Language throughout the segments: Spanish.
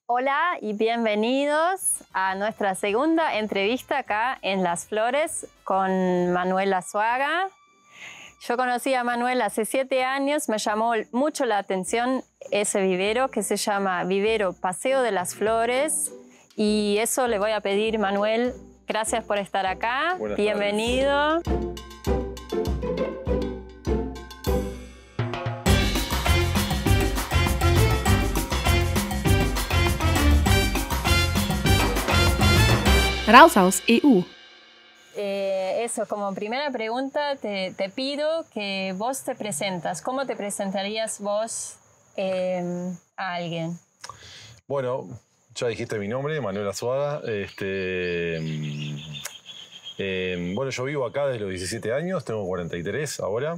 Hola y bienvenidos a nuestra segunda entrevista acá en Las Flores con Manuel Azuaga. Yo conocí a Manuel hace 7 años, me llamó mucho la atención ese vivero que se llama Vivero Paseo de las Flores y eso le voy a pedir, Manuel, gracias por estar acá. Buenas Bienvenido. tardes. Raushaus EU. Eso, como primera pregunta te pido que vos te presentas. ¿Cómo te presentarías vos a alguien? Bueno, ya dijiste mi nombre, Manuel Azuaga. Bueno, yo vivo acá desde los 17 años, tengo 43 ahora.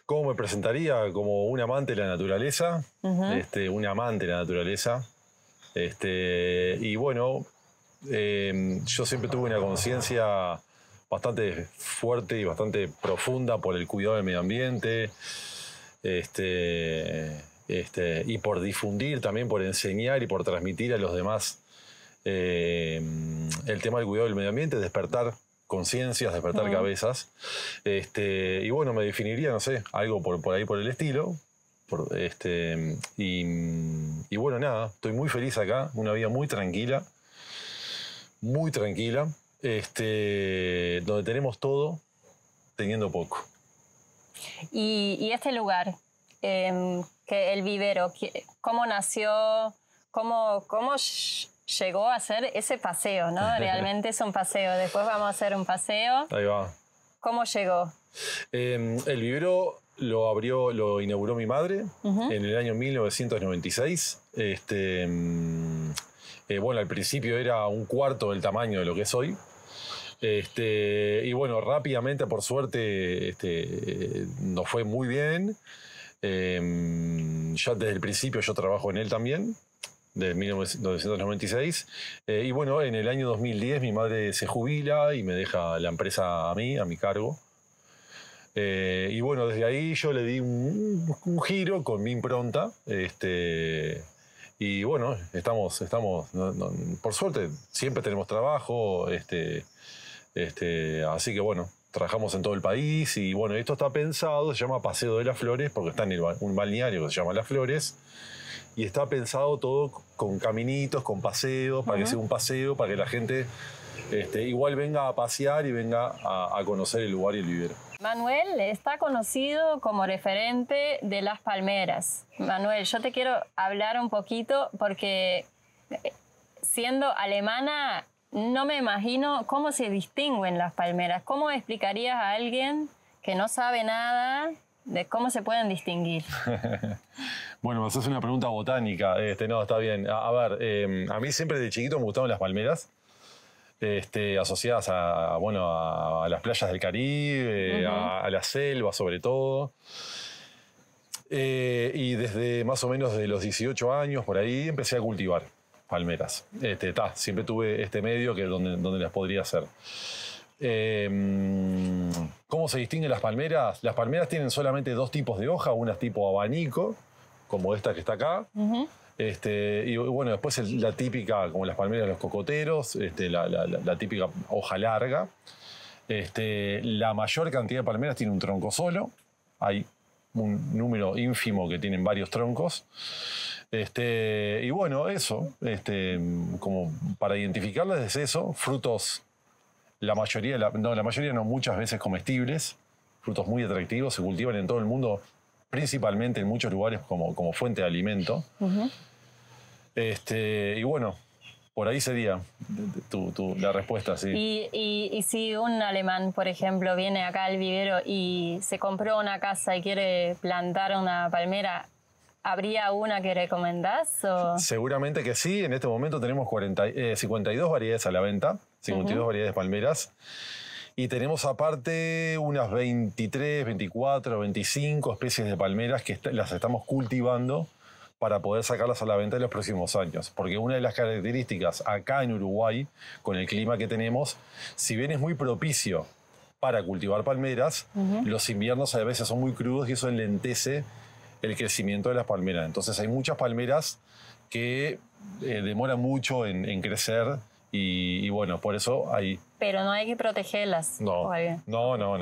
¿Cómo me presentaría? Como un amante de la naturaleza, un amante de la naturaleza. Y bueno, yo siempre tuve una conciencia bastante fuerte y bastante profunda por el cuidado del medio ambiente, y por difundir también, por enseñar y por transmitir a los demás el tema del cuidado del medio ambiente, despertar conciencias, despertar cabezas. Y bueno, me definiría, no sé, algo por ahí por el estilo. Y bueno, nada, estoy muy feliz acá, una vida muy tranquila, donde tenemos todo, teniendo poco. Y este lugar, que el vivero, ¿cómo nació? ¿Cómo llegó a ser ese paseo, ¿no? Realmente es un paseo, después vamos a hacer un paseo. Ahí va. ¿Cómo llegó? El vivero lo inauguró mi madre en el año 1996. Bueno, al principio era un cuarto del tamaño de lo que es hoy. Y bueno, rápidamente, por suerte, nos fue muy bien. Ya desde el principio yo trabajo en él también, desde 1996. Y bueno, en el año 2010 mi madre se jubila y me deja la empresa a mí, a mi cargo. Y bueno, desde ahí yo le di un giro con mi impronta. Y bueno, estamos por suerte, siempre tenemos trabajo. Así que bueno, trabajamos en todo el país. Y bueno, esto está pensado, se llama Paseo de las Flores, porque está en un balneario que se llama Las Flores. Y está pensado todo con caminitos, con paseos, para que sea un paseo, para que la gente igual venga a pasear y venga a conocer el lugar y el vivero. Manuel está conocido como referente de las palmeras. Manuel, yo te quiero hablar un poquito porque siendo alemana no me imagino cómo se distinguen las palmeras. ¿Cómo explicarías a alguien que no sabe nada de cómo se pueden distinguir? Bueno, me haces una pregunta botánica. No, está bien. A ver, a mí siempre de chiquito me gustaban las palmeras. Asociadas a las playas del Caribe, a la selva sobre todo. Y desde más o menos de los 18 años por ahí empecé a cultivar palmeras. Siempre tuve este medio que donde las podría hacer. ¿Cómo se distinguen las palmeras? Las palmeras tienen solamente 2 tipos de hoja, una es tipo abanico, como esta que está acá. Y bueno, después la típica, como las palmeras de los cocoteros, la típica hoja larga. La mayor cantidad de palmeras tiene un tronco solo. Hay un número ínfimo que tienen varios troncos. Y bueno, eso, como para identificarlas es eso. Frutos, la mayoría no, muchas veces comestibles. Frutos muy atractivos, se cultivan en todo el mundo, principalmente en muchos lugares como fuente de alimento. Y bueno, por ahí sería la respuesta, sí. Y si un alemán, por ejemplo, viene acá al vivero y se compró una casa y quiere plantar una palmera, ¿habría una que recomendás? ¿O? Seguramente que sí. En este momento tenemos 52 variedades a la venta, 52 variedades de palmeras. Y tenemos aparte unas 23, 24, 25 especies de palmeras que las estamos cultivando para poder sacarlas a la venta en los próximos años. Porque una de las características acá en Uruguay, con el clima que tenemos, si bien es muy propicio para cultivar palmeras, los inviernos a veces son muy crudos y eso enlentece el crecimiento de las palmeras. Entonces hay muchas palmeras que demoran mucho en crecer y bueno, por eso hay... Pero no hay que protegerlas. No, no.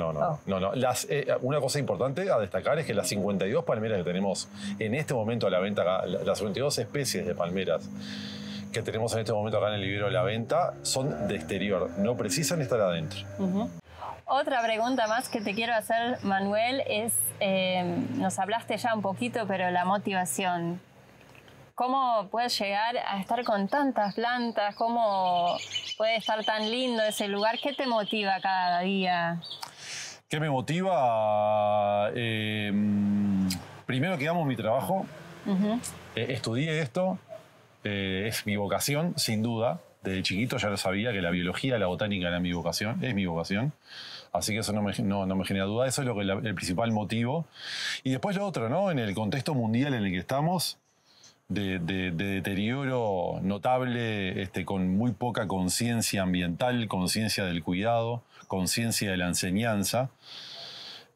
Una cosa importante a destacar es que las 52 palmeras que tenemos en este momento a la venta acá, las 52 especies de palmeras que tenemos en este momento acá en el vivero a la venta son de exterior, no precisan estar adentro. Otra pregunta más que te quiero hacer, Manuel, es, nos hablaste ya un poquito, pero la motivación. ¿Cómo puedes llegar a estar con tantas plantas? ¿Cómo puede estar tan lindo ese lugar? ¿Qué te motiva cada día? ¿Qué me motiva? Primero que amo mi trabajo. Estudié esto. Es mi vocación, sin duda. Desde chiquito ya lo sabía, que la biología, la botánica era mi vocación. Es mi vocación. Así que eso no me genera duda. Eso es el principal motivo. Y después lo otro, ¿no? En el contexto mundial en el que estamos, de deterioro notable, con muy poca conciencia ambiental, conciencia del cuidado, conciencia de la enseñanza.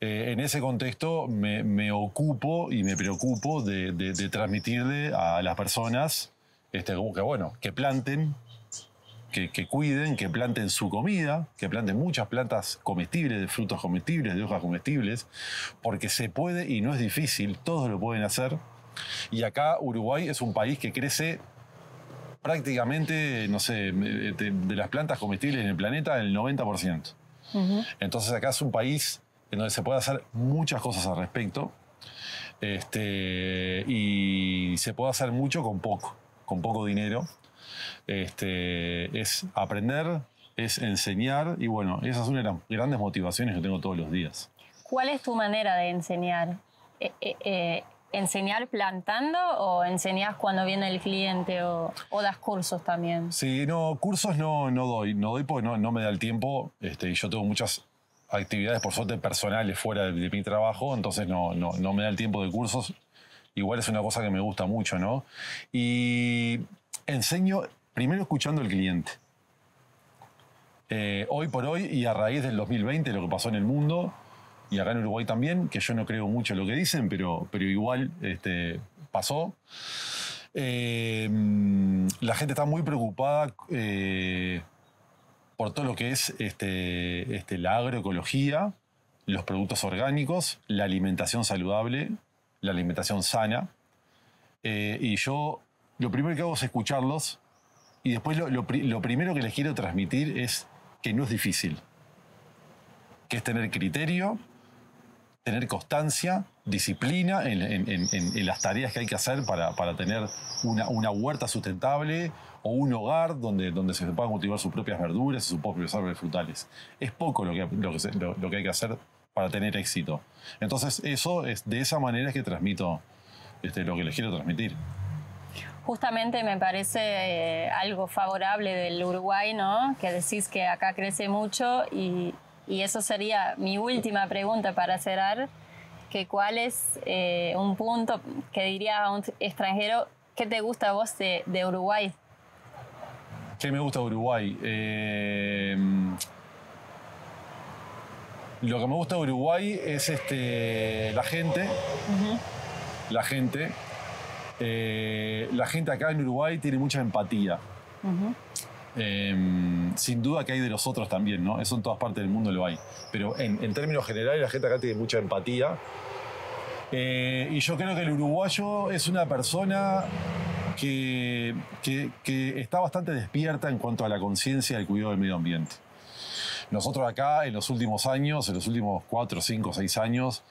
En ese contexto me ocupo y me preocupo de transmitirle a las personas que planten, que cuiden, que planten su comida, que planten muchas plantas comestibles, de frutos comestibles, de hojas comestibles, porque se puede y no es difícil, todos lo pueden hacer. Y acá Uruguay es un país que crece prácticamente, no sé, de las plantas comestibles en el planeta, el 90%. Entonces acá es un país en donde se puede hacer muchas cosas al respecto, y se puede hacer mucho con poco dinero. Es aprender, es enseñar, y bueno, esa es una de las grandes motivaciones que tengo todos los días. ¿Cuál es tu manera de enseñar? ¿Enseñar plantando o enseñás cuando viene el cliente o das cursos también? Sí, no, cursos no doy porque no me da el tiempo, y yo tengo muchas actividades por suerte personales fuera de mi trabajo, entonces no me da el tiempo de cursos. Igual es una cosa que me gusta mucho, ¿no? Y enseño primero escuchando al cliente. Hoy por hoy y a raíz del 2020, lo que pasó en el mundo, y acá en Uruguay también, que yo no creo mucho en lo que dicen, pero igual pasó. La gente está muy preocupada por todo lo que es la agroecología, los productos orgánicos, la alimentación saludable, la alimentación sana. Y yo lo primero que hago es escucharlos, y después lo primero que les quiero transmitir es que no es difícil, que es tener criterio, tener constancia, disciplina en las tareas que hay que hacer para tener una huerta sustentable o un hogar donde se puedan cultivar sus propias verduras y sus propios árboles frutales. Es poco lo que hay que hacer para tener éxito. Entonces, de esa manera es que transmito lo que les quiero transmitir. Justamente me parece algo favorable del Uruguay, ¿no? Que decís que acá crece mucho y eso sería mi última pregunta para cerrar, que cuál es un punto que diría a un extranjero, ¿qué te gusta a vos de Uruguay? ¿Qué me gusta de Uruguay? Lo que me gusta de Uruguay es la gente. La gente. La gente acá en Uruguay tiene mucha empatía. Sin duda que hay de los otros también, ¿no? Eso en todas partes del mundo lo hay. Pero en términos generales la gente acá tiene mucha empatía. Y yo creo que el uruguayo es una persona que está bastante despierta en cuanto a la conciencia del cuidado del medio ambiente. Nosotros acá en los últimos años, en los últimos 4, 5, 6 años,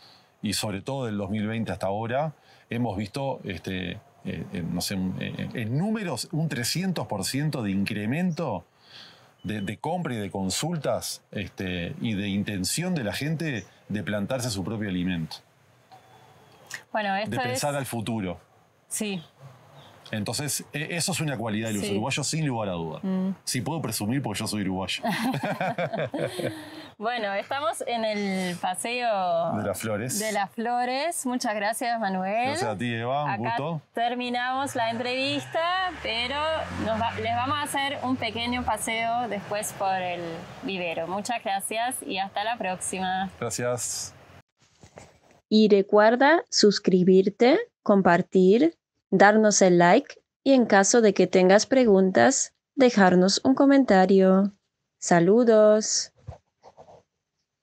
y sobre todo del 2020 hasta ahora, hemos visto en números un 300% de incremento de compra y de consultas y de intención de la gente de plantarse su propio alimento. Bueno, esto de pensar al futuro. Sí. Entonces, eso es una cualidad de los uruguayos sin lugar a duda. Sí puedo presumir porque yo soy uruguayo. Bueno, estamos en el paseo de las flores. De las flores. Muchas gracias, Manuel. Gracias a ti, Eva. Un gusto. Terminamos la entrevista, pero les vamos a hacer un pequeño paseo después por el vivero. Muchas gracias y hasta la próxima. Gracias. Y recuerda suscribirte, compartir, darnos el like y en caso de que tengas preguntas, dejarnos un comentario. ¡Saludos!